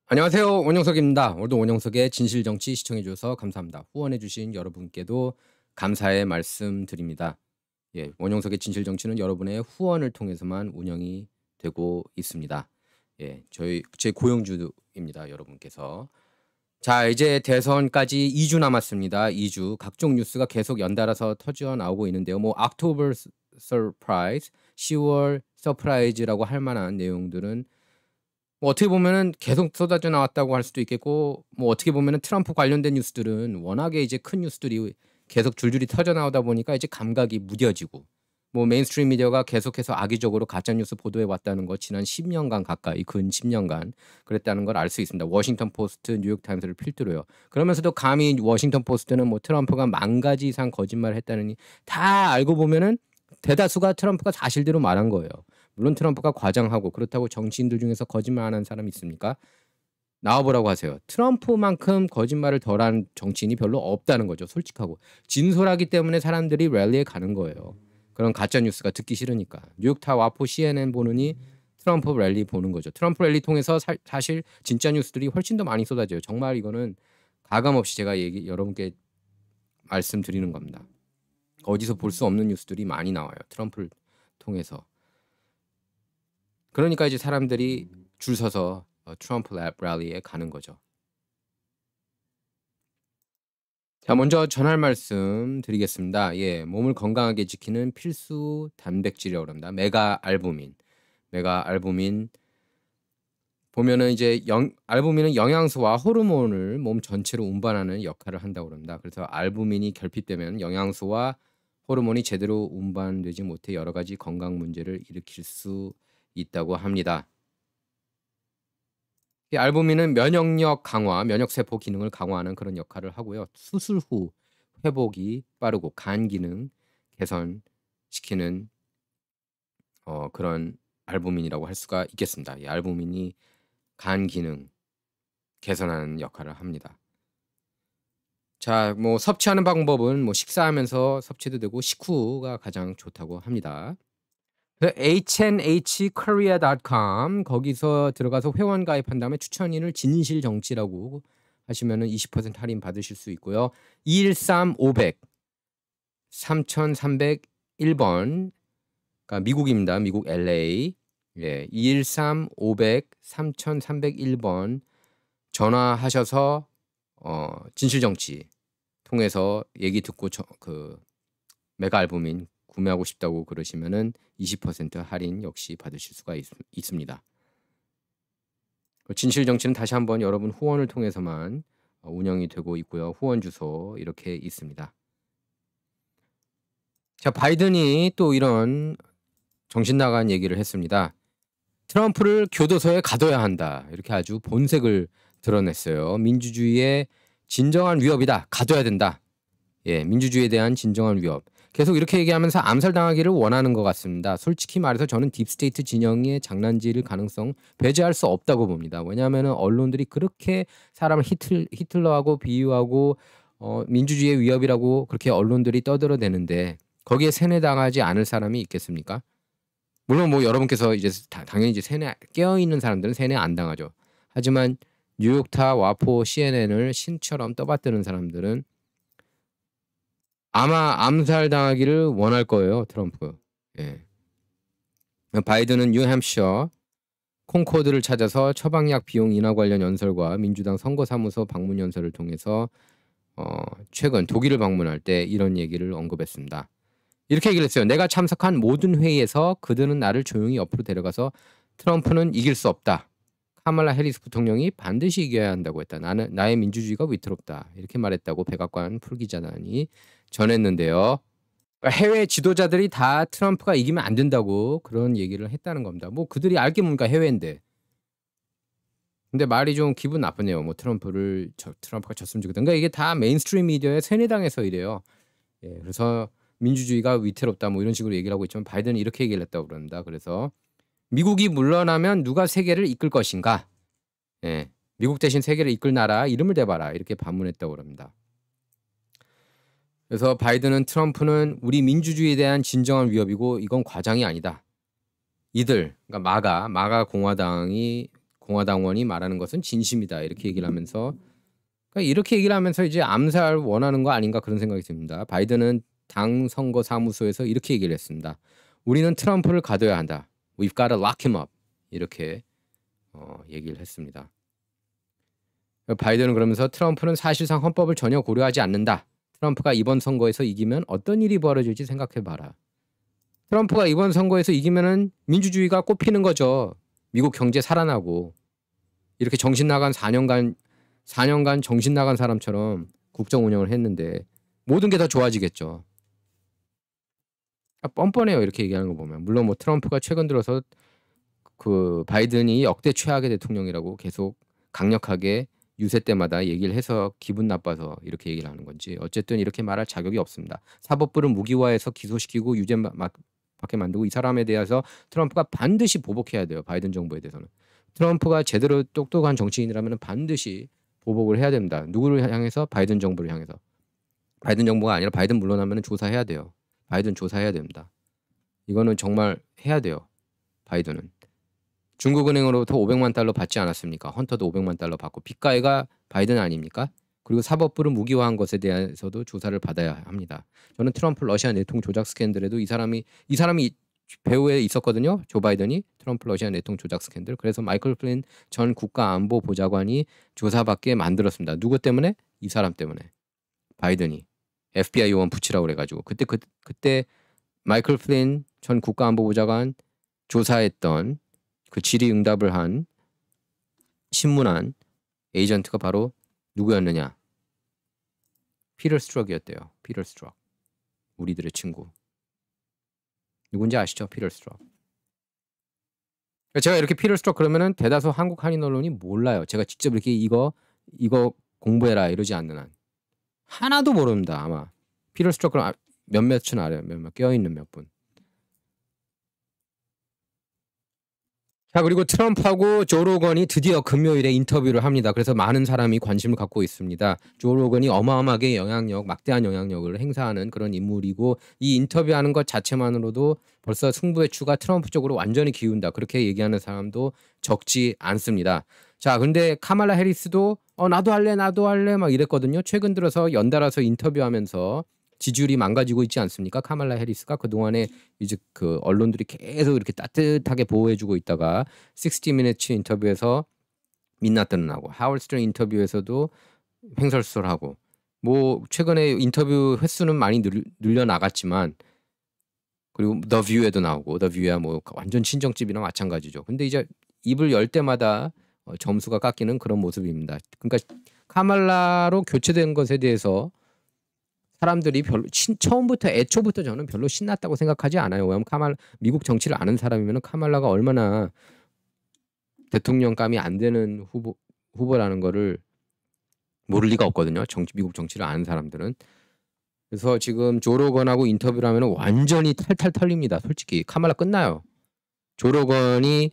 안녕하세요. 원영석입니다. 오늘도 원영석의 진실정치 시청해 주셔서 감사합니다. 후원해 주신 여러분께도 감사의 말씀 드립니다. 예, 원영석의 진실정치는 여러분의 후원을 통해서만 운영이 되고 있습니다. 예, 제 고용주입니다. 여러분께서. 자, 이제 대선까지 2주 남았습니다. 2주. 각종 뉴스가 계속 연달아서 터져 나오고 있는데요. 뭐 October Surprise, 10월 서프라이즈라고 할 만한 내용들은 뭐 어떻게 보면은 계속 쏟아져 나왔다고 할 수도 있겠고, 뭐 어떻게 보면은 트럼프 관련된 뉴스들은 워낙에 이제 큰 뉴스들이 계속 줄줄이 터져 나오다 보니까 이제 감각이 무뎌지고, 뭐 메인스트림 미디어가 계속해서 악의적으로 가짜 뉴스 보도해 왔다는 거 지난 10년간 가까이, 근 10년간 그랬다는 걸 알 수 있습니다. 워싱턴 포스트, 뉴욕 타임스를 필두로요. 그러면서도 감히 워싱턴 포스트는 뭐 트럼프가 10,000가지 이상 거짓말을 했다느니, 다 알고 보면은 대다수가 트럼프가 사실대로 말한 거예요. 물론 트럼프가 과장하고, 그렇다고 정치인들 중에서 거짓말 안 한 사람 있습니까? 나와보라고 하세요. 트럼프만큼 거짓말을 덜한 정치인이 별로 없다는 거죠. 솔직하고 진솔하기 때문에 사람들이 랠리에 가는 거예요. 그런 가짜 뉴스가 듣기 싫으니까. 뉴욕타 와포 CNN 보느니 트럼프 랠리 보는 거죠. 트럼프 랠리 통해서 사실 진짜 뉴스들이 훨씬 더 많이 쏟아져요. 정말 이거는 가감없이 제가 여러분께 말씀드리는 겁니다. 어디서 볼 수 없는 뉴스들이 많이 나와요. 트럼프를 통해서. 그러니까 이제 사람들이 줄 서서 트럼프 랠리에 가는 거죠. 자, 먼저 전할 말씀 드리겠습니다. 예, 몸을 건강하게 지키는 필수 단백질이라고 합니다. 메가알부민. 메가알부민 보면은 이제 알부민은 영양소와 호르몬을 몸 전체로 운반하는 역할을 한다고 합니다. 그래서 알부민이 결핍되면 영양소와 호르몬이 제대로 운반되지 못해 여러 가지 건강 문제를 일으킬 수 있다고 합니다. 이 알부민은 면역력 강화, 면역세포 기능을 강화하는 그런 역할을 하고요. 수술 후 회복이 빠르고 간 기능 개선시키는 그런 알부민이라고 할 수가 있겠습니다. 이 알부민이 간 기능 개선하는 역할을 합니다. 자, 뭐 섭취하는 방법은 뭐 식사하면서 섭취도 되고 식후가 가장 좋다고 합니다. hnhkorea.com 거기서 들어가서 회원 가입한 다음에 추천인을 진실정치라고 하시면은 20% 할인 받으실 수 있고요. 213-500 3301번, 그러니까 미국입니다. 미국 LA. 예, 213-500 3301번 전화하셔서 진실정치 통해서 얘기 듣고 그 메가알부민 구매하고 싶다고 그러시면은 20% 할인 역시 받으실 수가 있습니다. 진실정치는 다시 한번 여러분 후원을 통해서만 운영이 되고 있고요. 후원 주소 이렇게 있습니다. 자, 바이든이 또 이런 정신 나간 얘기를 했습니다. 트럼프를 교도소에 가둬야 한다. 이렇게 아주 본색을 드러냈어요. 민주주의의 진정한 위협이다. 가둬야 된다. 예, 민주주의에 대한 진정한 위협. 계속 이렇게 얘기하면서 암살당하기를 원하는 것 같습니다. 솔직히 말해서 저는 딥스테이트 진영의 장난질 가능성 배제할 수 없다고 봅니다. 왜냐하면 언론들이 그렇게 사람을 히틀러하고 비유하고 민주주의의 위협이라고 그렇게 언론들이 떠들어대는데 거기에 세뇌당하지 않을 사람이 있겠습니까? 물론 뭐 여러분께서 이제 당연히 이제 세뇌 깨어있는 사람들은 세뇌 안 당하죠. 하지만 뉴욕타 와포 CNN을 신처럼 떠받드는 사람들은 아마 암살당하기를 원할 거예요. 트럼프. 예. 바이든은 뉴햄셔 콩코드를 찾아서 처방약 비용 인하 관련 연설과 민주당 선거사무소 방문 연설을 통해서 최근 독일을 방문할 때 이런 얘기를 언급했습니다. 이렇게 얘기를 했어요. 내가 참석한 모든 회의에서 그들은 나를 조용히 옆으로 데려가서 트럼프는 이길 수 없다. 카말라 해리스 부통령이 반드시 이겨야 한다고 했다. 나의 민주주의가 위태롭다. 이렇게 말했다고 백악관 풀기자단이 전했는데요. 해외 지도자들이 다 트럼프가 이기면 안 된다고 그런 얘기를 했다는 겁니다. 뭐 그들이 알게 뭔가 해외인데. 근데 말이 좀 기분 나쁘네요. 뭐 트럼프가 졌으면 좋겠다. 그러니까 이게 다 메인스트림 미디어의 세뇌당해서 이래요. 예, 그래서 민주주의가 위태롭다 뭐 이런 식으로 얘기를 하고 있지만 바이든은 이렇게 얘기를 했다고 그럽니다. 그래서 미국이 물러나면 누가 세계를 이끌 것인가? 예, 미국 대신 세계를 이끌 나라 이름을 대봐라 이렇게 반문했다고 합니다. 그래서 바이든은 트럼프는 우리 민주주의에 대한 진정한 위협이고 이건 과장이 아니다. 이들, 그러니까 마가 공화당이 공화당원이 말하는 것은 진심이다 이렇게 얘기를 하면서 그러니까 이렇게 얘기를 하면서 이제 암살 원하는 거 아닌가 그런 생각이 듭니다. 바이든은 당 선거 사무소에서 이렇게 얘기를 했습니다. 우리는 트럼프를 가둬야 한다. We've got to lock him up. 이렇게 얘기를 했습니다. 바이든은 그러면서 트럼프는 사실상 헌법을 전혀 고려하지 않는다. 트럼프가 이번 선거에서 이기면 어떤 일이 벌어질지 생각해봐라. 트럼프가 이번 선거에서 이기면은 민주주의가 꽃피는 거죠. 미국 경제 살아나고 이렇게 정신 나간 4년간 정신 나간 사람처럼 국정 운영을 했는데 모든 게 다 좋아지겠죠. 뻔뻔해요 이렇게 얘기하는 거 보면. 물론 뭐 트럼프가 최근 들어서 그 바이든이 역대 최악의 대통령이라고 계속 강력하게 유세 때마다 얘기를 해서 기분 나빠서 이렇게 얘기를 하는 건지 어쨌든 이렇게 말할 자격이 없습니다. 사법부를 무기화해서 기소시키고 유죄 받게 만들고 이 사람에 대해서 트럼프가 반드시 보복해야 돼요. 바이든 정부에 대해서는. 트럼프가 제대로 똑똑한 정치인이라면 반드시 보복을 해야 됩니다. 누구를 향해서? 바이든 정부를 향해서. 바이든 정부가 아니라 바이든 물러나면 조사해야 돼요. 바이든 조사해야 됩니다. 이거는 정말 해야 돼요. 바이든은. 중국은행으로부터 500만 달러 받지 않았습니까? 헌터도 500만 달러 받고 빚가해가 바이든 아닙니까? 그리고 사법부를 무기화한 것에 대해서도 조사를 받아야 합니다. 저는 트럼프 러시아 내통 조작 스캔들에도 이 사람이 배후에 있었거든요. 조 바이든이 트럼프 러시아 내통 조작 스캔들. 그래서 마이클 플린 전 국가안보보좌관이 조사받게 만들었습니다. 누구 때문에? 이 사람 때문에. 바이든이 FBI 요원 붙이라고 그래가지고 그때 마이클 플린 전 국가안보보좌관 조사했던 그 질의응답을 한 신문한 에이전트가 바로 누구였느냐? 피터 스트럭이었대요. 피터 스트럭. 우리들의 친구. 누군지 아시죠? 피터 스트럭. 제가 이렇게 피터 스트럭 그러면은 대다수 한국 한인 언론이 몰라요. 제가 직접 이렇게 이거 공부해라 이러지 않는 한. 하나도 모릅니다. 아마. 피터 스트럭은 몇몇은 알아요. 몇몇 껴있는 몇 분. 자, 그리고 트럼프하고 조 로건이 드디어 금요일에 인터뷰를 합니다. 그래서 많은 사람이 관심을 갖고 있습니다. 조 로건이 어마어마하게 막대한 영향력을 행사하는 그런 인물이고 이 인터뷰하는 것 자체만으로도 벌써 승부의 추가 트럼프 쪽으로 완전히 기운다. 그렇게 얘기하는 사람도 적지 않습니다. 자, 근데 카말라 해리스도 나도 할래 막 이랬거든요. 최근 들어서 연달아서 인터뷰하면서 지지율이 망가지고 있지 않습니까? 카말라 해리스가 그동안에 이제 그 언론들이 계속 이렇게 따뜻하게 보호해주고 있다가 60 Minutes 인터뷰에서 민낯드러나고 하워드 스트런 인터뷰에서도 횡설수설하고 뭐 최근에 인터뷰 횟수는 많이 늘려나갔지만 그리고 The View에도 나오고 The View야 뭐 완전 친정집이랑 마찬가지죠. 근데 이제 입을 열 때마다 점수가 깎이는 그런 모습입니다. 그러니까 카말라로 교체된 것에 대해서 사람들이 처음부터 애초부터 저는 별로 신났다고 생각하지 않아요. 왜냐하면 미국 정치를 아는 사람이면 카말라가 얼마나 대통령감이 안 되는 후보라는 거를 모를 리가 없거든요. 미국 정치를 아는 사람들은. 그래서 지금 조 로건하고 인터뷰를 하면 완전히 탈탈 털립니다. 솔직히 카말라 끝나요. 조 로건이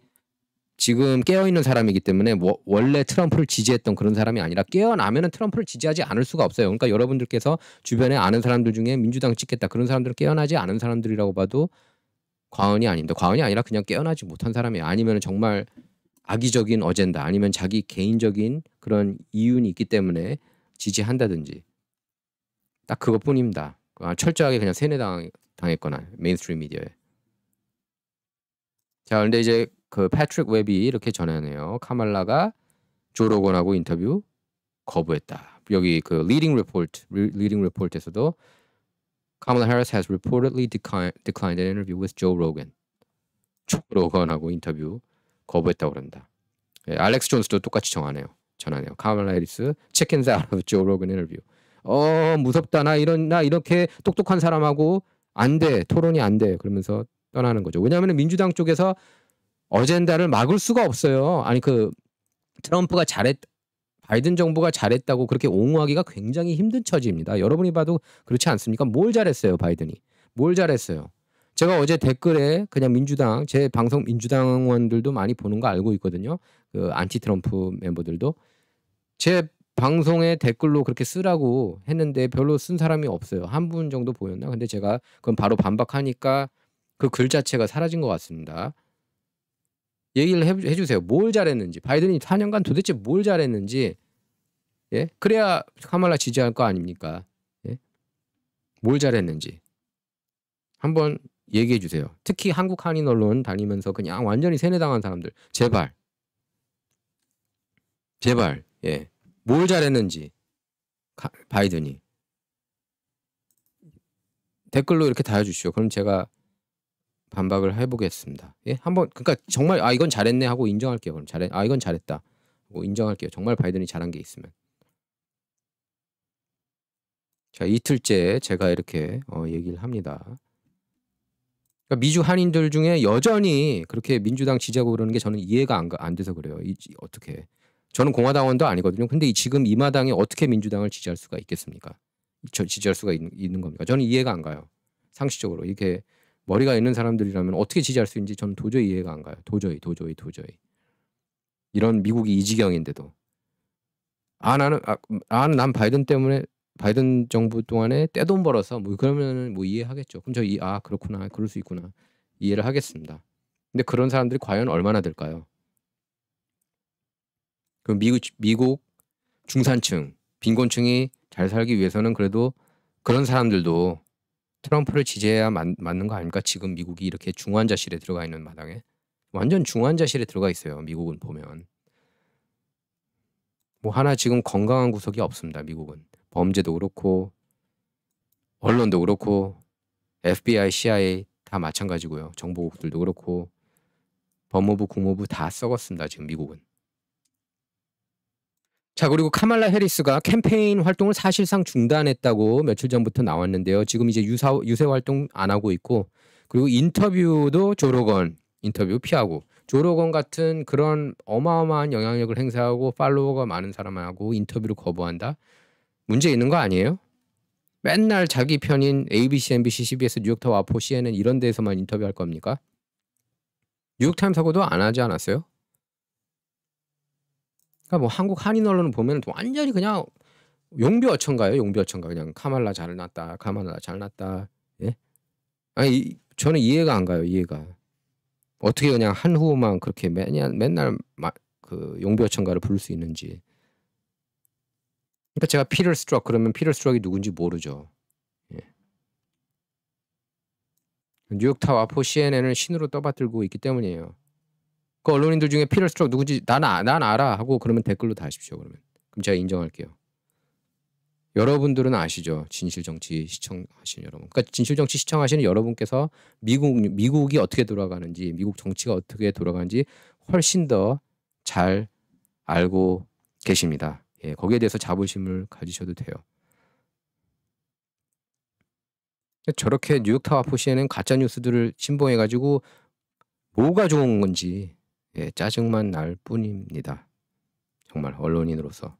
지금 깨어있는 사람이기 때문에 원래 트럼프를 지지했던 그런 사람이 아니라 깨어나면 트럼프를 지지하지 않을 수가 없어요. 그러니까 여러분들께서 주변에 아는 사람들 중에 민주당 찍겠다 그런 사람들은 깨어나지 않은 사람들이라고 봐도 과언이 아닌데 과언이 아니라 그냥 깨어나지 못한 사람이에요. 아니면 정말 악의적인 어젠다 아니면 자기 개인적인 그런 이윤이 있기 때문에 지지한다든지 딱 그것뿐입니다. 철저하게 그냥 세뇌당했거나 메인스트림 미디어에. 자, 그런데 이제 그 패트릭 웹이 이렇게 전하네요. 카말라가 조 로건하고 인터뷰 거부했다. 여기 그 리딩 리포트에서도 Kamala Harris has reportedly declined an interview with Joe Rogan. 조 로건하고 인터뷰 거부했다고 그런다. 예, 알렉스 존스도 똑같이 전하네요. 카말라 해리스 chickens out of Joe Rogan interview. 무섭다. 나 이렇게 똑똑한 사람하고 안 돼. 토론이 안 돼. 그러면서 떠나는 거죠. 왜냐하면 민주당 쪽에서 어젠다를 막을 수가 없어요. 아니 트럼프가 바이든 정부가 잘했다고 그렇게 옹호하기가 굉장히 힘든 처지입니다. 여러분이 봐도 그렇지 않습니까? 뭘 잘했어요, 바이든이? 뭘 잘했어요? 제가 어제 댓글에 그냥 제 방송 민주당원들도 많이 보는 거 알고 있거든요. 그 안티 트럼프 멤버들도 제 방송에 댓글로 그렇게 쓰라고 했는데 별로 쓴 사람이 없어요. 한 분 정도 보였나? 근데 제가 그건 바로 반박하니까 그 글 자체가 사라진 것 같습니다. 얘기를 해주세요. 뭘 잘했는지. 바이든이 4년간 도대체 뭘 잘했는지. 예? 그래야 카말라 지지할 거 아닙니까? 예? 뭘 잘했는지. 한번 얘기해 주세요. 특히 한국 한인 언론 다니면서 그냥 완전히 세뇌당한 사람들. 제발. 제발. 예. 뭘 잘했는지. 바이든이. 댓글로 이렇게 달아주시오. 그럼 제가 반박을 해보겠습니다. 예? 한번 그러니까 정말 이건 잘했네 하고 인정할게요. 그럼 이건 잘했다 하고 인정할게요. 정말 바이든이 잘한 게 있으면. 자, 이틀째 제가 이렇게 얘기를 합니다. 그러니까 미주 한인들 중에 여전히 그렇게 민주당 지지하고 그러는 게 저는 이해가 안 돼서 그래요. 어떻게? 저는 공화당원도 아니거든요. 근데 지금 이 마당에 어떻게 민주당을 지지할 수가 있겠습니까? 지지할 수가 있는 겁니까? 저는 이해가 안 가요. 상식적으로 이렇게 머리가 있는 사람들이라면 어떻게 지지할 수 있는지 저는 도저히 이해가 안 가요. 도저히. 이런 미국이 이 지경인데도. 난 바이든 때문에 바이든 정부 동안에 떼돈 벌어서 뭐 그러면은 뭐 이해하겠죠. 그럼 그렇구나. 그럴 수 있구나. 이해를 하겠습니다. 근데 그런 사람들이 과연 얼마나 될까요? 그 미국 중산층, 빈곤층이 잘 살기 위해서는 그래도 그런 사람들도 트럼프를 지지해야 맞는 거 아닙니까? 지금 미국이 이렇게 중환자실에 들어가 있는 마당에. 완전 중환자실에 들어가 있어요. 미국은 보면. 뭐 하나 지금 건강한 구석이 없습니다. 미국은. 범죄도 그렇고 언론도 그렇고 FBI, CIA 다 마찬가지고요. 정보국들도 그렇고 법무부, 국무부 다 썩었습니다. 지금 미국은. 자, 그리고 카말라 해리스가 캠페인 활동을 사실상 중단했다고 며칠 전부터 나왔는데요. 지금 이제 유세 활동 안 하고 있고, 그리고 인터뷰도 조로건 인터뷰 피하고, 조로건 같은 그런 어마어마한 영향력을 행사하고 팔로워가 많은 사람하고 인터뷰를 거부한다? 문제 있는 거 아니에요? 맨날 자기 편인 ABC, NBC, CBS, 뉴욕타워, 아포, CNN 이런 데에서만 인터뷰할 겁니까? 뉴욕타임스하고도 안 하지 않았어요? 그러니까 뭐 한국 한인 언론을 보면 완전히 그냥 용비어천가요. 용비어천가. 그냥 카말라 잘났다. 카말라 잘났다. 예? 아니 저는 이해가 안 가요. 이해가. 어떻게 그냥 한 후보만 그렇게 맨날 그 용비어천가를 부를 수 있는지. 그러니까 제가 피터 스트럭 그러면 피터 스트럭이 누군지 모르죠. 예. 뉴욕타워, 아포, CNN을 신으로 떠받들고 있기 때문이에요. 그 언론인들 중에 피터 스트럭 누군지 난 알아 하고 그러면 댓글로 다십시오. 그럼 제가 인정할게요. 여러분들은 아시죠? 진실정치 시청하시는 여러분. 그러니까 진실정치 시청하시는 여러분께서 미국이 어떻게 돌아가는지, 미국 정치가 어떻게 돌아가는지 훨씬 더 잘 알고 계십니다. 예, 거기에 대해서 자부심을 가지셔도 돼요. 저렇게 뉴욕타워 아포 CNN 가짜 뉴스들을 신봉해가지고 뭐가 좋은 건지 짜증만 날 뿐입니다. 정말 언론인으로서.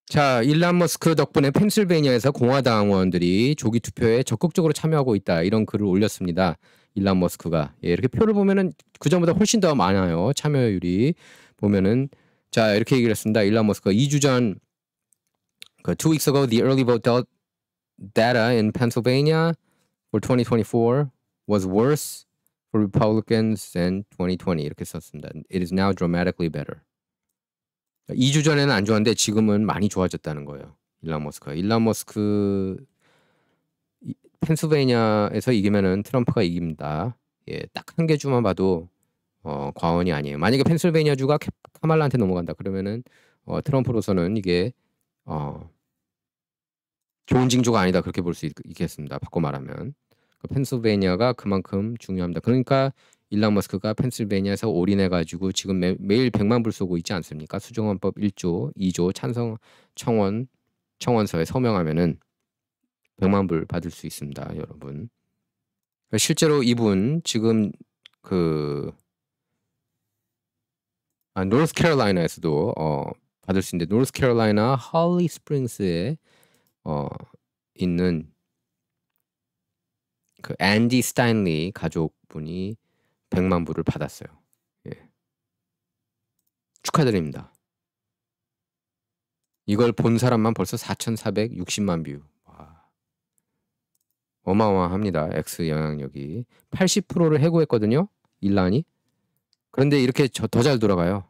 자, 일론 머스크 덕분에 펜실베이니아에서 공화당원들이 조기 투표에 적극적으로 참여하고 있다. 이런 글을 올렸습니다. 일론 머스크가. 이렇게 표를 보면은 그전보다 훨씬 더 많아요. 참여율이. 보면은 자, 이렇게 얘기를 했습니다. 일론 머스크가 2주 전 2 weeks ago the early vote data in Pennsylvania for 2024 was worse for Republicans than 2020. 이렇게 썼습니다. It is now dramatically better. 2주 전에는 안 좋았는데 지금은 많이 좋아졌다는 거예요. 일론 머스크 펜실베이니아에서 이기면은 트럼프가 이깁니다. 예, 딱 한 개 주만 봐도 과언이 아니에요. 만약에 펜실베이니아 주가 카말라한테 넘어간다 그러면은 트럼프로서는 이게 좋은 징조가 아니다 그렇게 볼 수 있겠습니다. 바꿔 말하면 펜실베이니아가 그만큼 중요합니다. 그러니까 일론 머스크가 펜실베이니아에서 올인해가지고 지금 매일 100만 불 쏘고 있지 않습니까? 수정헌법 1조, 2조 찬성 청원서에 서명하면은 100만 불 받을 수 있습니다, 여러분. 실제로 이분 지금 노스캐롤라이나에서도 받을 수 있는데 노스캐롤라이나 할리 스프링스에 있는 그 앤디 스타인리 가족분이 100만 불을 받았어요. 예. 축하드립니다. 이걸 본 사람만 벌써 4,460만 뷰. 와. 어마어마합니다. X 영향력이. 80%를 해고했거든요. 일란이. 그런데 이렇게 더 잘 돌아가요.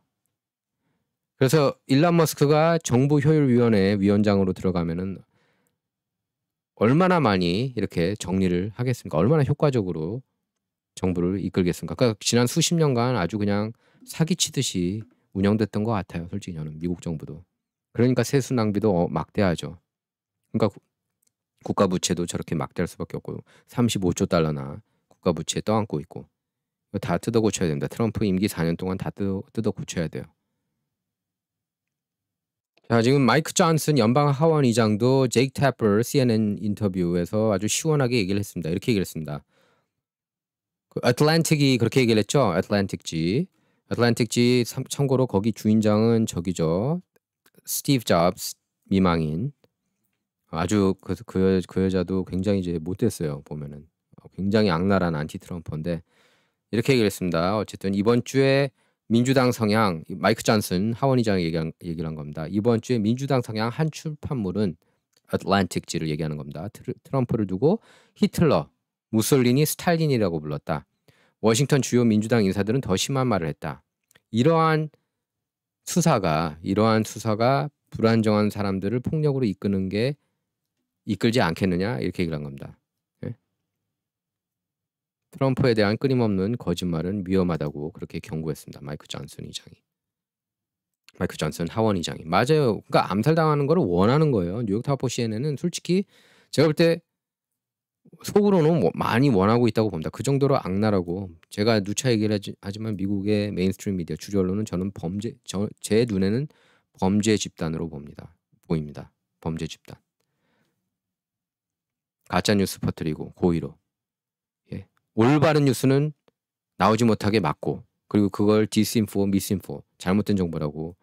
그래서 일론 머스크가 정부효율위원회 위원장으로 들어가면은 얼마나 많이 이렇게 정리를 하겠습니까? 얼마나 효과적으로 정부를 이끌겠습니까? 그러니까 지난 수십 년간 아주 그냥 사기치듯이 운영됐던 것 같아요. 솔직히 저는 미국 정부도. 그러니까 세수 낭비도 막대하죠. 그러니까 국가 부채도 저렇게 막대할 수밖에 없고 35조 달러나 국가 부채 떠안고 있고 이거 다 뜯어 고쳐야 됩니다. 트럼프 임기 4년 동안 다 뜯어 고쳐야 돼요. 자, 지금 마이크 존슨 연방 하원 의장도 제이크 태퍼 CNN 인터뷰에서 아주 시원하게 얘기를 했습니다. 이렇게 얘기를 했습니다. 그 애틀랜틱이 그렇게 얘기를 했죠. 애틀랜틱지 참고로 거기 주인장은 저기죠. 스티브 잡스 미망인. 아주 그 여자도 굉장히 이제 못됐어요. 보면은 굉장히 악랄한 안티 트럼프인데 이렇게 얘기를 했습니다. 어쨌든 이번 주에 민주당 성향 마이크 존슨 하원 의장이 얘기를 한 겁니다. 이번 주에 민주당 성향 한 출판물은 애틀랜틱지를 얘기하는 겁니다. 트럼프를 두고 히틀러, 무솔리니, 스탈린이라고 불렀다. 워싱턴 주요 민주당 인사들은 더 심한 말을 했다. 이러한 수사가 불안정한 사람들을 폭력으로 이끌지 않겠느냐 이렇게 얘기를 한 겁니다. 예? 트럼프에 대한 끊임없는 거짓말은 위험하다고 그렇게 경고했습니다. 마이크 존슨 하원 의장이. 맞아요. 그러니까 암살당하는 거를 원하는 거예요. 뉴욕타워 CNN은 솔직히 제가 볼 때 속으로는 많이 원하고 있다고 봅니다. 그 정도로 악랄하고 제가 누차 얘기를 하지만 미국의 메인스트림 미디어 주류 언론은 저는 제 눈에는 범죄 집단으로 보입니다. 범죄 집단. 가짜 뉴스 퍼뜨리고 고의로. 예. 올바른 뉴스는 나오지 못하게 막고 그리고 그걸 디스인포, 미스인포, 잘못된 정보라고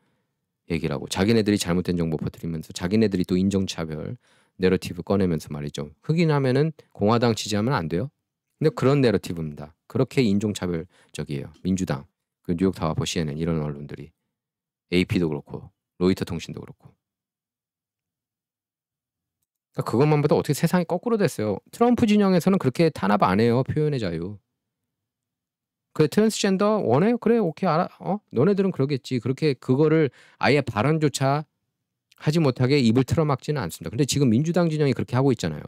얘기를 하고 자기네들이 잘못된 정보 퍼뜨리면서 자기네들이 또 인종차별 내러티브 꺼내면서 말이죠. 흑인하면은 공화당 지지하면 안 돼요. 근데 그런 내러티브입니다. 그렇게 인종차별적이에요. 민주당, 그 뉴욕타워 CNN 이런 언론들이 AP도 그렇고 로이터 통신도 그렇고. 그러니까 그것만 봐도 어떻게 세상이 거꾸로 됐어요. 트럼프 진영에서는 그렇게 탄압 안 해요. 표현의 자유. 그래 트랜스젠더 원해? 그래 오케이 알아. 너네들은 그러겠지. 그렇게 그거를 아예 발언조차 하지 못하게 입을 틀어막지는 않습니다. 근데 지금 민주당 진영이 그렇게 하고 있잖아요.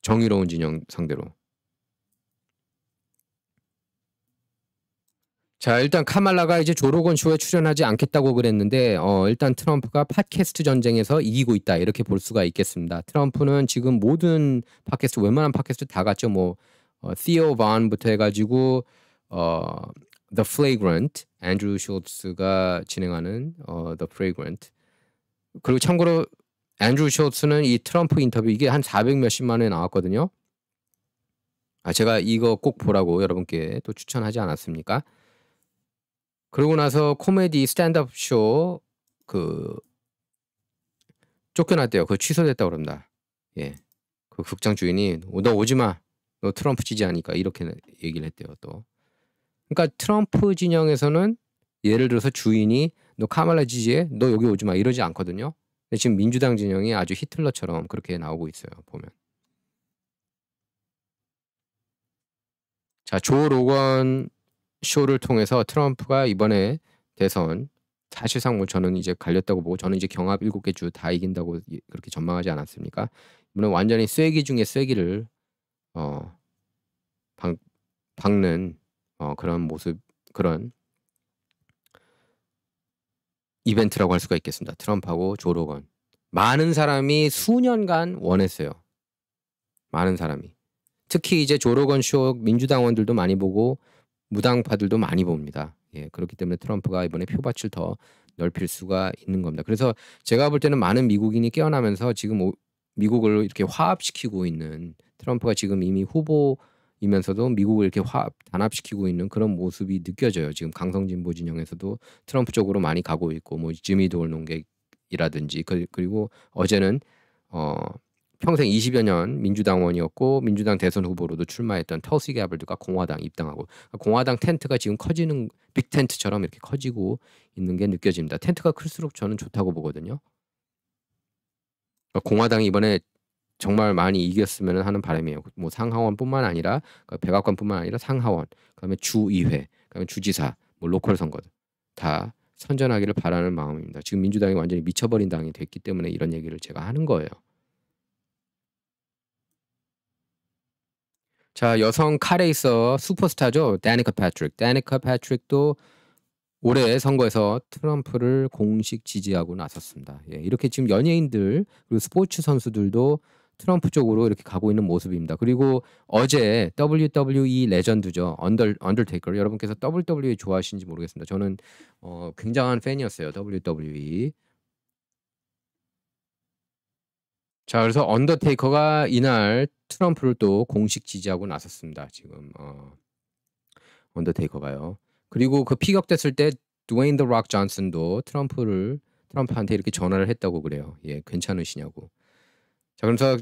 정의로운 진영 상대로. 자, 일단 카말라가 이제 조 로건 쇼에 출연하지 않겠다고 그랬는데 일단 트럼프가 팟캐스트 전쟁에서 이기고 있다 이렇게 볼 수가 있겠습니다. 트럼프는 지금 모든 팟캐스트 웬만한 팟캐스트 다 갔죠. 뭐 Theo Vaughn부터 해가지고 The Flagrant 앤드루 숄츠가 진행하는 The Flagrant 그리고 참고로 앤드루 숄츠는 이 트럼프 인터뷰 이게 한 400 몇십만 원에 나왔거든요. 제가 이거 꼭 보라고 여러분께 또 추천하지 않았습니까? 그러고 나서 코미디 스탠드업 쇼 쫓겨났대요. 그거 취소됐다고 그럽니다. 예. 그 극장 주인이 너 오지 마. 너 트럼프 지지하니까 이렇게 얘기를 했대요, 또. 그러니까 트럼프 진영에서는 예를 들어서 주인이 너 카말라 지지해? 너 여기 오지 마. 이러지 않거든요. 근데 지금 민주당 진영이 아주 히틀러처럼 그렇게 나오고 있어요, 보면. 자, 조 로건 쇼를 통해서 트럼프가 이번에 대선 사실상 뭐 저는 이제 갈렸다고 보고 저는 이제 경합 7개 주 다 이긴다고 그렇게 전망하지 않았습니까? 이번에 완전히 쐐기 중에 쐐기를 박는 그런 모습 그런 이벤트라고 할 수가 있겠습니다. 트럼프하고 조 로건. 많은 사람이 수년간 원했어요. 많은 사람이. 특히 이제 조 로건 쇼 민주당원들도 많이 보고 무당파들도 많이 봅니다. 예, 그렇기 때문에 트럼프가 이번에 표밭을 더 넓힐 수가 있는 겁니다. 그래서 제가 볼 때는 많은 미국인이 깨어나면서 지금 미국을 이렇게 화합시키고 있는 트럼프가 지금 이미 후보이면서도 미국을 이렇게 단합시키고 있는 그런 모습이 느껴져요. 지금 강성진보 진영에서도 트럼프 쪽으로 많이 가고 있고 뭐 지미 도얼 농객이라든지 그리고 어제는 평생 20여 년 민주당원이었고 민주당 대선 후보로도 출마했던 터시 게버드가 공화당 입당하고 공화당 텐트가 지금 커지는 빅텐트처럼 이렇게 커지고 있는 게 느껴집니다. 텐트가 클수록 저는 좋다고 보거든요. 공화당이 이번에 정말 많이 이겼으면 하는 바람이에요. 뭐 상하원뿐만 아니라 백악관뿐만 아니라 상하원, 그다음에 주의회, 그다음에 주지사, 뭐 로컬 선거 다 선전하기를 바라는 마음입니다. 지금 민주당이 완전히 미쳐버린 당이 됐기 때문에 이런 얘기를 제가 하는 거예요. 자, 여성 카레이서 슈퍼스타죠. 다니카 패트릭. 다니카 패트릭도 올해 선거에서 트럼프를 공식 지지하고 나섰습니다. 예, 이렇게 지금 연예인들 그리고 스포츠 선수들도 트럼프 쪽으로 이렇게 가고 있는 모습입니다. 그리고 어제 WWE 레전드죠. 언더테이커. 여러분께서 WWE 좋아하시는지 모르겠습니다. 저는 굉장한 팬이었어요. WWE. 자, 그래서 언더테이커가 이날 트럼프를 또 공식 지지하고 나섰습니다. 지금 언더테이커가요. 그리고 그 피격됐을 때 드웨인 더 록 존슨도 트럼프한테 이렇게 전화를 했다고 그래요. 예, 괜찮으시냐고. 자, 그래서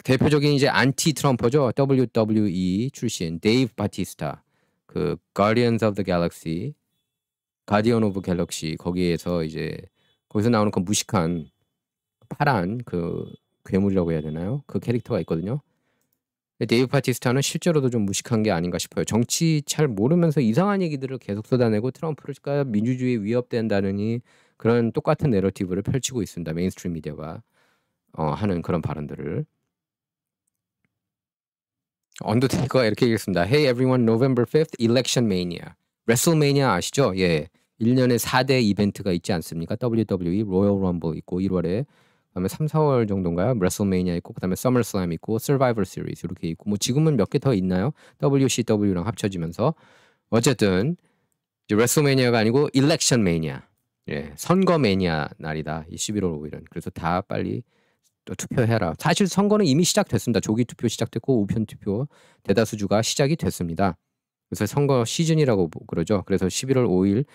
대표적인 이제 안티 트럼퍼죠. WWE 출신 데이브 바티스타. 그 Guardians of the Galaxy, 가디언 오브 갤럭시 거기에서 이제 거기서 나오는 그 무식한 파란 그 괴물이라고 해야 되나요? 그 캐릭터가 있거든요. 데이브 바티스타는 실제로도 좀 무식한 게 아닌가 싶어요. 정치 잘 모르면서 이상한 얘기들을 계속 쏟아내고 트럼프가 민주주의에 위협된다느니 그런 똑같은 내러티브를 펼치고 있습니다. 메인스트림 미디어가 하는 그런 발언들을. 언더테이커가 이렇게 얘기했습니다. Hey everyone, November 5th, Election Mania. 레슬메니아 아시죠? 예. 1년에 4대 이벤트가 있지 않습니까? WWE, 로열 럼블 있고 1월에 그다음에 3, 4월 정도인가요? 레슬메니아 있고 그다음에 서머슬램 있고 서바이벌 시리즈 이렇게 있고 뭐 지금은 몇 개 더 있나요? WCW랑 합쳐지면서 어쨌든 이제 레슬메니아가 아니고 일렉션 매니아. 예. 선거 매니아 날이다. 이 11월 5일은. 그래서 다 빨리 또 투표해라. 사실 선거는 이미 시작됐습니다. 조기 투표 시작됐고 우편 투표 대다수주가 시작이 됐습니다. 그래서 선거 시즌이라고 그러죠. 그래서 11월 5일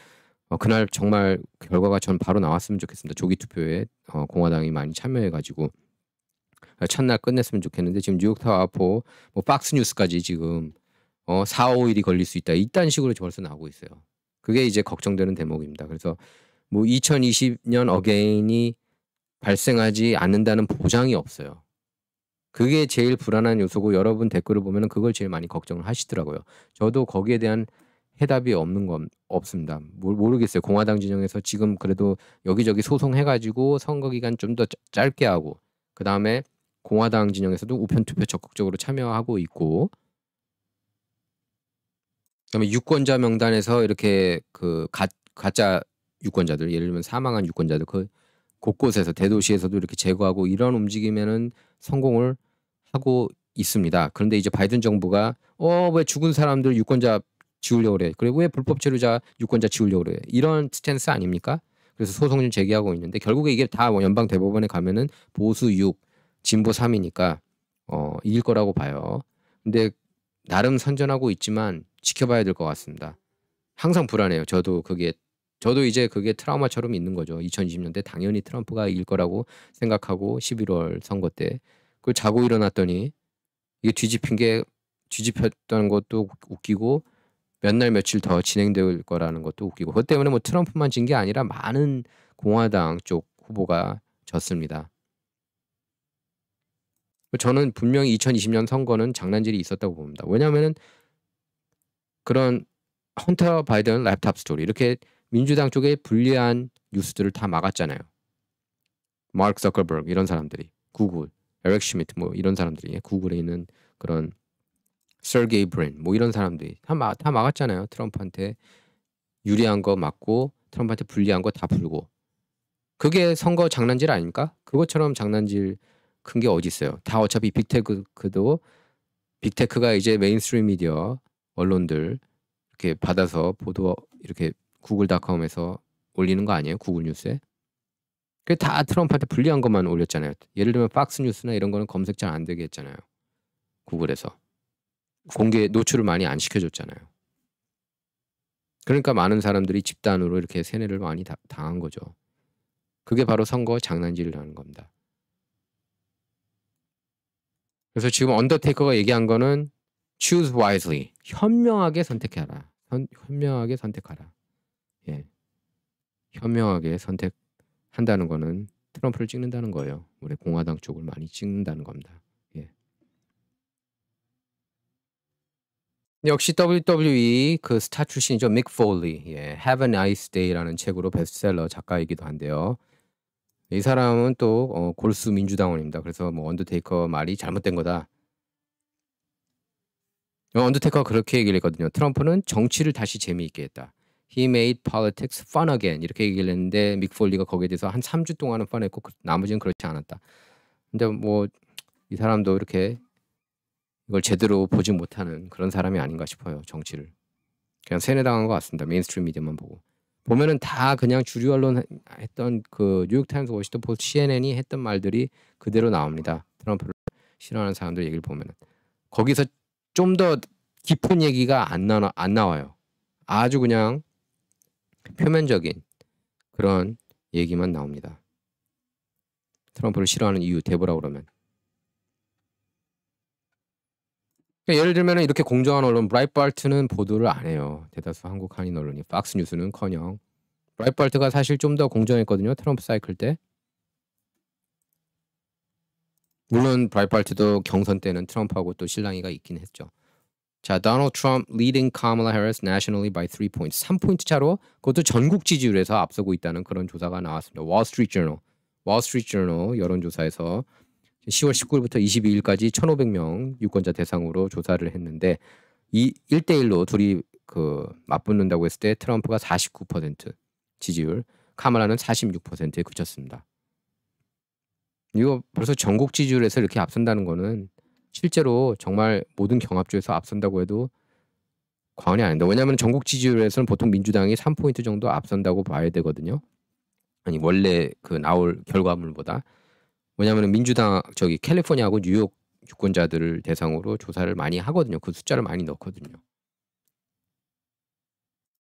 그날 정말 결과가 전 바로 나왔으면 좋겠습니다. 조기 투표에 공화당이 많이 참여해가지고 첫날 끝냈으면 좋겠는데 지금 뉴욕타워아포 뭐 박스뉴스까지 지금 4, 5일이 걸릴 수 있다. 이딴 식으로 벌써 나오고 있어요. 그게 이제 걱정되는 대목입니다. 그래서 뭐 2020년 어게인이 발생하지 않는다는 보장이 없어요. 그게 제일 불안한 요소고 여러분 댓글을 보면은 그걸 제일 많이 걱정을 하시더라고요. 저도 거기에 대한 해답이 없는 건 없습니다. 모르겠어요. 공화당 진영에서 지금 그래도 여기저기 소송해가지고 선거 기간 좀 더 짧게 하고 그 다음에 공화당 진영에서도 우편 투표 적극적으로 참여하고 있고 그다음에 유권자 명단에서 이렇게 그 가짜 유권자들 예를 들면 사망한 유권자들 그 곳곳에서 대도시에서도 이렇게 제거하고 이런 움직임에는 성공을 하고 있습니다. 그런데 이제 바이든 정부가 왜 죽은 사람들 유권자 지우려고 그래? 그래 왜 불법 체류자 유권자 지우려고 그래? 이런 스탠스 아닙니까? 그래서 소송을 제기하고 있는데 결국에 이게 다 연방 대법원에 가면은 보수 6, 진보 3이니까 이길 거라고 봐요. 근데 나름 선전하고 있지만 지켜봐야 될 것 같습니다. 항상 불안해요. 저도 이제 그게 트라우마처럼 있는 거죠. 2020년대 당연히 트럼프가 이길 거라고 생각하고 11월 선거 때 그걸 자고 일어났더니 이게 뒤집혔다는 것도 웃기고 몇 날 며칠 더 진행될 거라는 것도 웃기고 그것 때문에 뭐 트럼프만 진 게 아니라 많은 공화당 쪽 후보가 졌습니다. 저는 분명히 2020년 선거는 장난질이 있었다고 봅니다. 왜냐하면은 그런 헌터 바이든 랩탑 스토리 이렇게 민주당 쪽에 불리한 뉴스들을 다 막았잖아요. 마크 서커버그 이런 사람들이 구글, 에릭 슈미트 뭐 이런 사람들이 구글에 있는 그런 서게이 브린 뭐 이런 사람들이 다 막았잖아요. 트럼프한테 유리한 거 막고 트럼프한테 불리한 거 다 풀고 그게 선거 장난질 아닙니까? 그것처럼 장난질 큰 게 어디 있어요? 다 어차피 빅테크가 이제 메인스트림 미디어 언론들 이렇게 받아서 보도 이렇게 구글닷컴에서 올리는 거 아니에요? 구글 뉴스에? 그게 다 트럼프한테 불리한 것만 올렸잖아요. 예를 들면 박스 뉴스나 이런 거는 검색 잘 안 되게 했잖아요. 구글에서. 공개 노출을 많이 안 시켜줬잖아요. 그러니까 많은 사람들이 집단으로 이렇게 세뇌를 많이 당한 거죠. 그게 바로 선거 장난질이라는 겁니다. 그래서 지금 언더테이커가 얘기한 거는 choose wisely. 현명하게 선택해라. 현명하게 선택하라. 예. 현명하게 선택한다는 거는 트럼프를 찍는다는 거예요. 우리 공화당 쪽을 많이 찍는다는 겁니다. 역시 WWE 그 스타 출신이죠. 믹 폴리. 예. Have a Nice Day라는 책으로 베스트셀러 작가이기도 한데요. 이 사람은 또 골수 민주당원입니다. 그래서 뭐 언더테이커 말이 잘못된 거다. 언더테이커가 그렇게 얘기를 했거든요. 트럼프는 정치를 다시 재미있게 했다. He made politics fun again. 이렇게 얘기를 했는데 믹 폴리가 거기에 대해서 한 3주 동안은 펀했고 나머지는 그렇지 않았다. 근데 뭐 이 사람도 이렇게 이걸 제대로 보지 못하는 그런 사람이 아닌가 싶어요. 정치를. 그냥 세뇌당한 것 같습니다. 메인스트림 미디어만 보고. 보면은 다 그냥 주류 언론 했던 그 뉴욕타임스, 워싱턴 포스트, CNN이 했던 말들이 그대로 나옵니다. 트럼프를 싫어하는 사람들 얘기를 보면은. 거기서 좀 더 깊은 얘기가 안 나와요. 아주 그냥 표면적인 그런 얘기만 나옵니다. 트럼프를 싫어하는 이유 대보라 그러면. 그러니까 예를 들면 이렇게 공정한 언론 브라이트바트는 보도를 안 해요. 대다수 한국 한인 언론이. 팍스뉴스는커녕. 브라이트바트가 사실 좀 더 공정했거든요. 트럼프 사이클 때. 물론 브라이트바트도 경선 때는 트럼프하고 또 실랑이가 있긴 했죠. 자, Donald Trump leading Kamala Harris nationally by 3 points. 3포인트 차로 그것도 전국 지지율에서 앞서고 있다는 그런 조사가 나왔습니다. 월스트리트저널 여론조사에서 10월 19일부터 22일까지 1,500명 유권자 대상으로 조사를 했는데 이 1대1로 둘이 그 맞붙는다고 했을 때 트럼프가 49% 지지율, 카말라는 46%에 그쳤습니다. 이거 벌써 전국 지지율에서 이렇게 앞선다는 거는 실제로 정말 모든 경합주에서 앞선다고 해도 과언이 아닌데, 왜냐하면 전국 지지율에서는 보통 민주당이 3포인트 정도 앞선다고 봐야 되거든요. 아니 원래 그 나올 결과물보다. 왜냐하면 민주당 캘리포니아하고 뉴욕 유권자들을 대상으로 조사를 많이 하거든요. 그 숫자를 많이 넣거든요.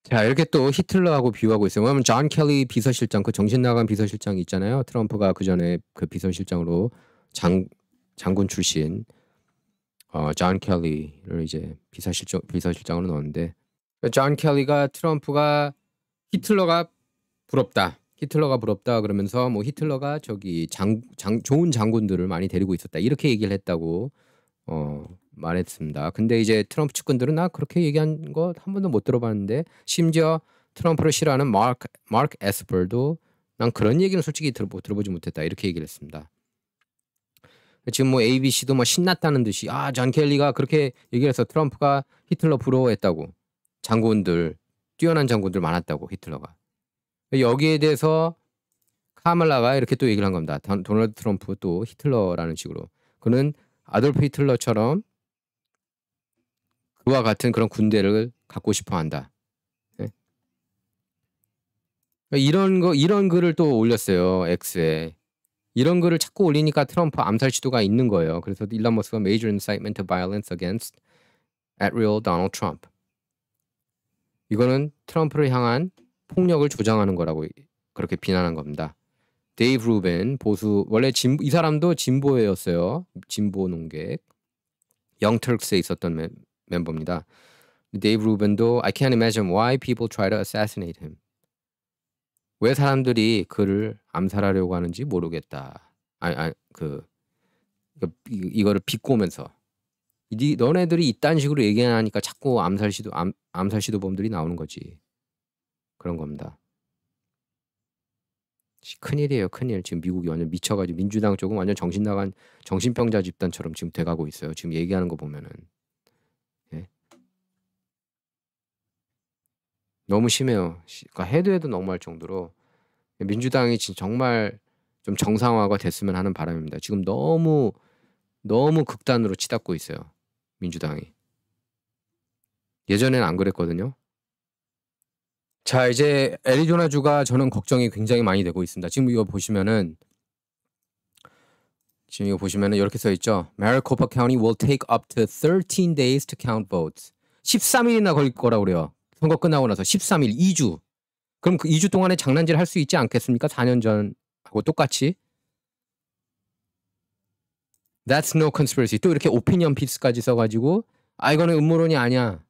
자, 이렇게 또 히틀러하고 비유하고 있어요. 왜냐하면 존 켈리 비서실장, 그 정신 나간 비서실장이 있잖아요. 트럼프가 그 전에 그 비서실장으로 장군 출신 존 켈리를 이제 비서실장으로 넣었는데, 존 켈리가 트럼프가 히틀러가 부럽다 그러면서 뭐 히틀러가 좋은 장군들을 많이 데리고 있었다 이렇게 얘기를 했다고 말했습니다. 근데 이제 트럼프 측근들은 나 그렇게 얘기한 거 한 번도 못 들어봤는데, 심지어 트럼프를 싫어하는 마크 에스퍼도 난 그런 얘기는 솔직히 들어보지 못했다 이렇게 얘기를 했습니다. 지금 뭐 ABC도 뭐 신났다는 듯이 존 켈리가 그렇게 얘기를 해서 트럼프가 히틀러 부러워했다고, 뛰어난 장군들 많았다고 히틀러가. 여기에 대해서 카말라가 이렇게 또 얘기를 한 겁니다. 도널드 트럼프 또 히틀러라는 식으로. 그는 아돌프 히틀러처럼 그와 같은 그런 군대를 갖고 싶어 한다. 네? 이런 글을 또 올렸어요. X에. 이런 글을 자꾸 올리니까 트럼프 암살 시도가 있는 거예요. 그래서 일론 머스크가 Major Incitement to Violence Against at Real Donald Trump. 이거는 트럼프를 향한 폭력을 조장하는 거라고 그렇게 비난한 겁니다. 데이브 루벤 원래 이 사람도 진보였어요. 진보 농객. 영터크스에 있었던 멤버입니다. 데이브 루벤도 I can't imagine why people try to assassinate him. 왜 사람들이 그를 암살하려고 하는지 모르겠다. 이거를 비꼬면서 너네들이 이딴 식으로 얘기하니까 자꾸 암살 시도범들이 나오는 거지. 그런 겁니다. 큰일이에요, 큰일. 지금 미국이 완전 미쳐가지고 민주당 쪽은 완전 정신 나간 정신병자 집단처럼 지금 돼가고 있어요. 지금 얘기하는 거 보면은. 예? 너무 심해요. 그러니까 해도 너무할 정도로 민주당이 정말 좀 정상화가 됐으면 하는 바람입니다. 지금 너무 극단으로 치닫고 있어요. 민주당이. 예전에는 안 그랬거든요. 자, 이제 애리조나주가 저는 걱정이 굉장히 많이 되고 있습니다. 지금 이거 보시면은 이렇게 써 있죠. Maricopa County will take up to 13 days to count votes. 13일이나 걸릴 거라고 그래요. 선거 끝나고 나서 13일, 2주. 그럼 그 2주 동안에 장난질 할 수 있지 않겠습니까? 4년 전하고 똑같이. That's no conspiracy. 또 이렇게 오피니언 피스까지 써가지고 이거는 음모론이 아니야.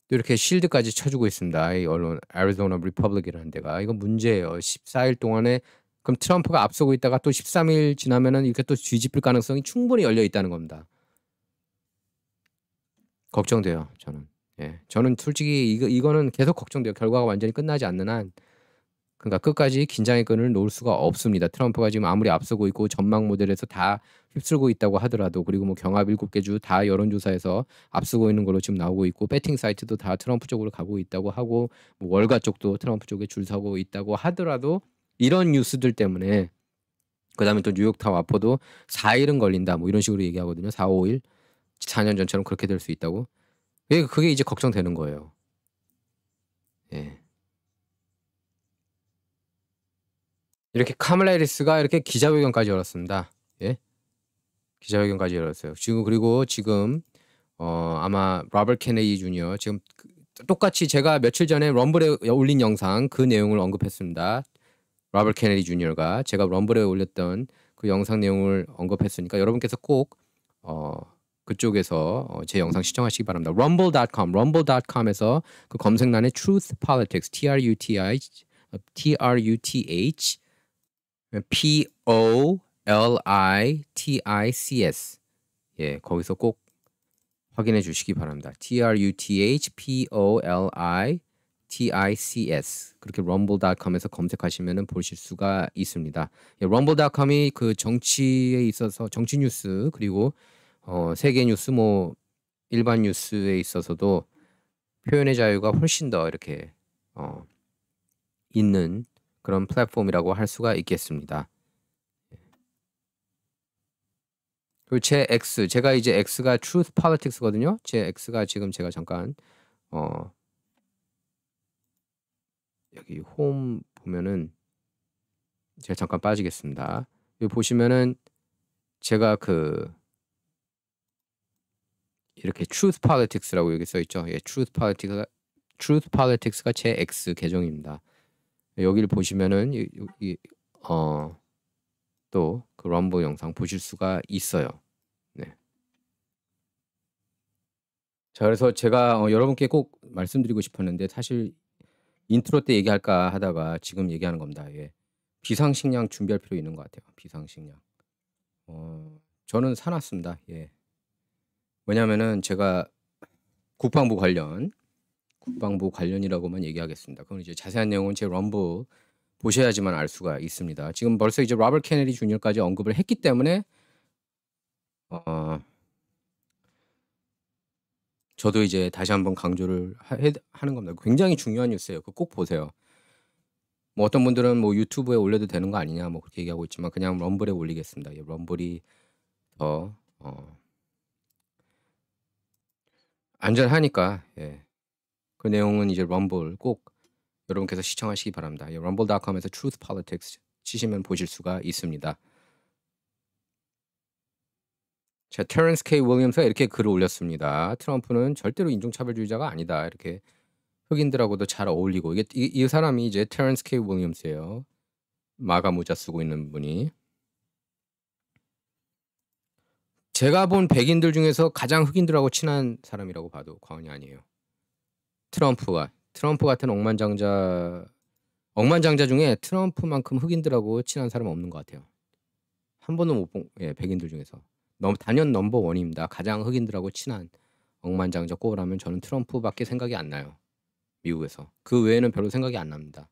또 이렇게 실드까지 쳐주고 있습니다. 이 언론 애리조나 리퍼블릭이라는 데가. 이거 문제예요. 14일 동안에 그럼 트럼프가 앞서고 있다가 또 13일 지나면은 이렇게 또 뒤집힐 가능성이 충분히 열려 있다는 겁니다. 걱정돼요, 저는. 예. 저는 솔직히 이거는 계속 걱정돼요. 결과가 완전히 끝나지 않는 한. 그러니까 끝까지 긴장의 끈을 놓을 수가 없습니다. 트럼프가 지금 아무리 앞서고 있고 전망 모델에서 다 휩쓸고 있다고 하더라도, 그리고 뭐 경합 7개 주 다 여론조사에서 앞서고 있는 걸로 지금 나오고 있고, 배팅 사이트도 다 트럼프 쪽으로 가고 있다고 하고, 뭐 월가 쪽도 트럼프 쪽에 줄 서고 있다고 하더라도, 이런 뉴스들 때문에, 그다음에 또 뉴욕타임 와퍼도 4일은 걸린다 뭐 이런 식으로 얘기하거든요. 4, 5일 4년 전처럼 그렇게 될 수 있다고. 그게 이제 걱정되는 거예요. 예. 이렇게 카멀라 해리스가 이렇게 기자회견까지 열었습니다. 예? 기자회견까지 열었어요. 그리고 지금 아마 로버트 케네디 주니어 지금 똑같이 제가 며칠 전에 럼블에 올린 영상 그 내용을 언급했습니다. 로버트 케네디 주니어가 제가 럼블에 올렸던 그 영상 내용을 언급했으니까 여러분께서 꼭 그쪽에서 제 영상 시청하시기 바랍니다. rumble.com에서 그 검색란에 Truth Politics, TRUTH POLITICS, 예, 거기서 꼭 확인해 주시기 바랍니다. TRUTH POLITICS, 그렇게 rumble.com에서 검색하시면 보실 수가 있습니다. 예, rumble.com이 그 정치에 있어서 정치 뉴스, 그리고 세계 뉴스, 뭐 일반 뉴스에 있어서도 표현의 자유가 훨씬 더 이렇게 있는 그런 플랫폼이라고 할 수가 있겠습니다. 그리고 제 X, 제가 이제 X가 Truth Politics거든요. 제 X가 지금 제가 잠깐 여기 홈 보면은 제가 잠깐 빠지겠습니다. 여기 보시면은 제가 그 이렇게 Truth Politics라고 여기 써 있죠. 예, Truth Politics가 제 X 계정입니다. 여기를 보시면은 또 그 럼블 영상 보실 수가 있어요. 네. 자, 그래서 제가 여러분께 꼭 말씀드리고 싶었는데, 사실 인트로 때 얘기할까 하다가 지금 얘기하는 겁니다. 예. 비상식량 준비할 필요 있는 것 같아요. 비상식량. 저는 사놨습니다. 예. 왜냐면은 제가 국방부 관련이라고만 얘기하겠습니다. 그럼 이제 자세한 내용은 제 럼블 보셔야지만 알 수가 있습니다. 지금 벌써 이제 로버트 케네디 주니어까지 언급을 했기 때문에 저도 이제 다시 한번 강조를 하는 겁니다. 굉장히 중요한 뉴스예요. 그거 꼭 보세요. 뭐 어떤 분들은 뭐 유튜브에 올려도 되는 거 아니냐 뭐 그렇게 얘기하고 있지만, 그냥 럼블에 올리겠습니다. 예, 럼블이 더 안전하니까. 예. 그 내용은 이제 럼블 꼭 여러분께서 시청하시기 바랍니다. 예, rumble.com에서 Truth Politics 치시면 보실 수가 있습니다. 자, 테런스 K 윌리엄스가 이렇게 글을 올렸습니다. 트럼프는 절대로 인종차별주의자가 아니다. 이렇게 흑인들하고도 잘 어울리고, 이 사람이 이제 테런스 K 윌리엄스예요. 마가 모자 쓰고 있는 분이. 제가 본 백인들 중에서 가장 흑인들하고 친한 사람이라고 봐도 과언이 아니에요. 트럼프 같은 억만장자 중에 트럼프만큼 흑인들하고 친한 사람은 없는 것 같아요. 한 번도 못 본, 예, 백인들 중에서 단연 넘버 원입니다. 가장 흑인들하고 친한 억만장자 꼽으라면 저는 트럼프밖에 생각이 안 나요. 미국에서. 그 외에는 별로 생각이 안 납니다.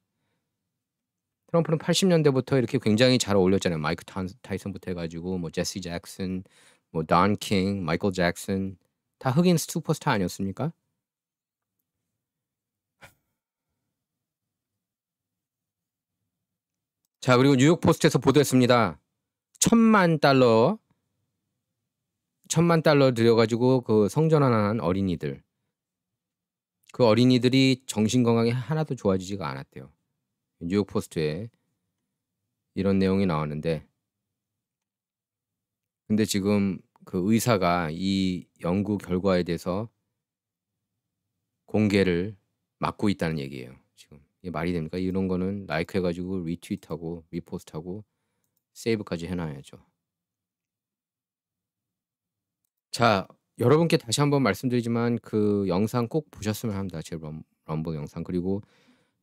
트럼프는 80년대부터 이렇게 굉장히 잘 어울렸잖아요. 마이크 타이슨부터 해가지고 뭐 제시 잭슨, 뭐 돈 킹, 마이클 잭슨, 다 흑인 슈퍼스타 아니었습니까? 자, 그리고 뉴욕 포스트에서 보도했습니다. 1,000만 달러 들여가지고 그 성전환한 어린이들, 그 어린이들이 정신 건강이 하나도 좋아지지가 않았대요. 뉴욕 포스트에 이런 내용이 나왔는데, 근데 지금 그 의사가 이 연구 결과에 대해서 공개를 막고 있다는 얘기예요. 지금 이게 말이 됩니까? 이런 거는 라이크 해가지고 리트윗하고 리포스트하고 세이브까지 해놔야죠. 자, 여러분께 다시 한번 말씀드리지만 그 영상 꼭 보셨으면 합니다. 제 럼블 영상. 그리고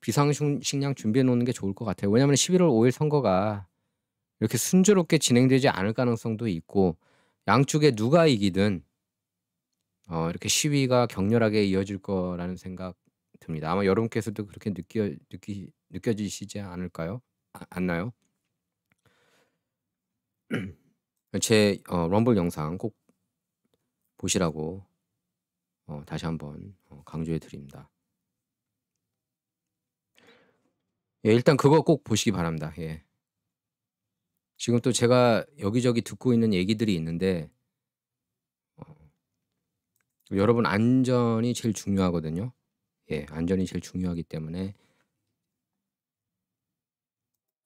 비상식량 준비해 놓는 게 좋을 것 같아요. 왜냐하면 11월 5일 선거가 이렇게 순조롭게 진행되지 않을 가능성도 있고 양쪽에 누가 이기든 이렇게 시위가 격렬하게 이어질 거라는 생각 듭니다. 아마 여러분께서도 그렇게 느껴지시지 않을까요? 않나요? 제 럼블 영상 꼭 보시라고 다시 한번 강조해 드립니다. 예, 일단 그거 꼭 보시기 바랍니다. 예. 지금 또 제가 여기저기 듣고 있는 얘기들이 있는데 여러분 안전이 제일 중요하거든요. 예, 안전이 제일 중요하기 때문에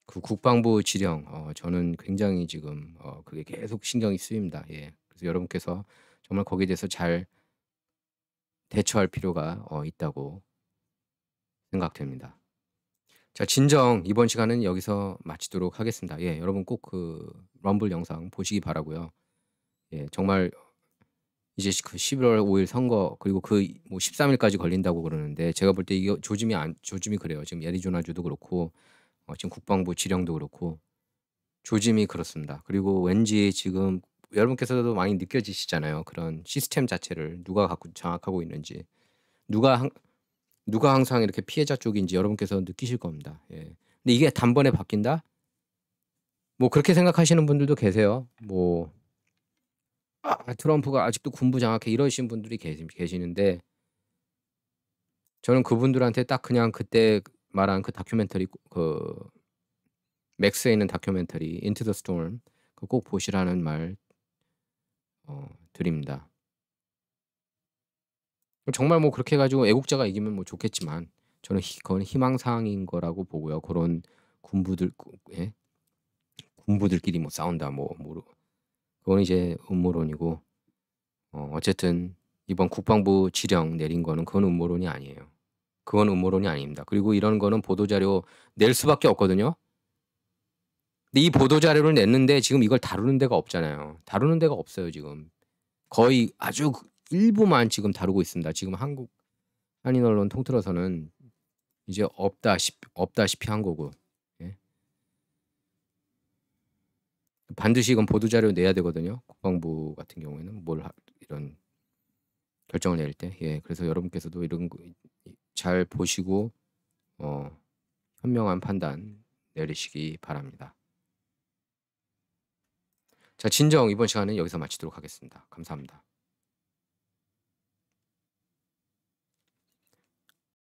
그 국방부 지령 저는 굉장히 지금 그게 계속 신경이 쓰입니다. 예. 그래서 여러분께서 정말 거기에 대해서 잘 대처할 필요가 있다고 생각됩니다. 자, 진정 이번 시간은 여기서 마치도록 하겠습니다. 예, 여러분 꼭 그 럼블 영상 보시기 바라고요. 예, 정말 이제 그 11월 5일 선거 그리고 그 뭐 13일까지 걸린다고 그러는데 제가 볼 때 이게 조짐이 그래요. 지금 애리조나주도 그렇고 지금 국방부 지령도 그렇고 조짐이 그렇습니다. 그리고 왠지 지금 여러분께서도 많이 느껴지시잖아요. 그런 시스템 자체를 누가 갖고 장악하고 있는지. 누가 항상 이렇게 피해자 쪽인지 여러분께서 느끼실 겁니다. 예. 근데 이게 단번에 바뀐다? 뭐 그렇게 생각하시는 분들도 계세요. 뭐 트럼프가 아직도 군부 장악해 이러신 분들이 계시는데 저는 그분들한테 딱 그냥 그때 말한 그 다큐멘터리 그 맥스에 있는 다큐멘터리 인투 더 스톰 그거 꼭 보시라는 말 드립니다. 정말 뭐 그렇게 해 가지고 애국자가 이기면 뭐 좋겠지만 저는 그건 희망사항인 거라고 보고요. 그런 예? 군부들끼리 뭐 싸운다 그건 이제 음모론이고 어쨌든 이번 국방부 지령 내린 거는 그건 음모론이 아니에요. 그건 음모론이 아닙니다. 그리고 이런 거는 보도자료 낼 수밖에 없거든요. 근데 이 보도자료를 냈는데 지금 이걸 다루는 데가 없잖아요. 다루는 데가 없어요 지금. 거의 아주 일부만 지금 다루고 있습니다. 지금 한국 한인 언론 통틀어서는 이제 없다시피 한 거고. 예. 반드시 이건 보도자료 내야 되거든요. 국방부 같은 경우에는 이런 결정을 내릴 때. 예. 그래서 여러분께서도 이런 거 잘 보시고 현명한 판단 내리시기 바랍니다. 자, 진정 이번 시간은 여기서 마치도록 하겠습니다. 감사합니다.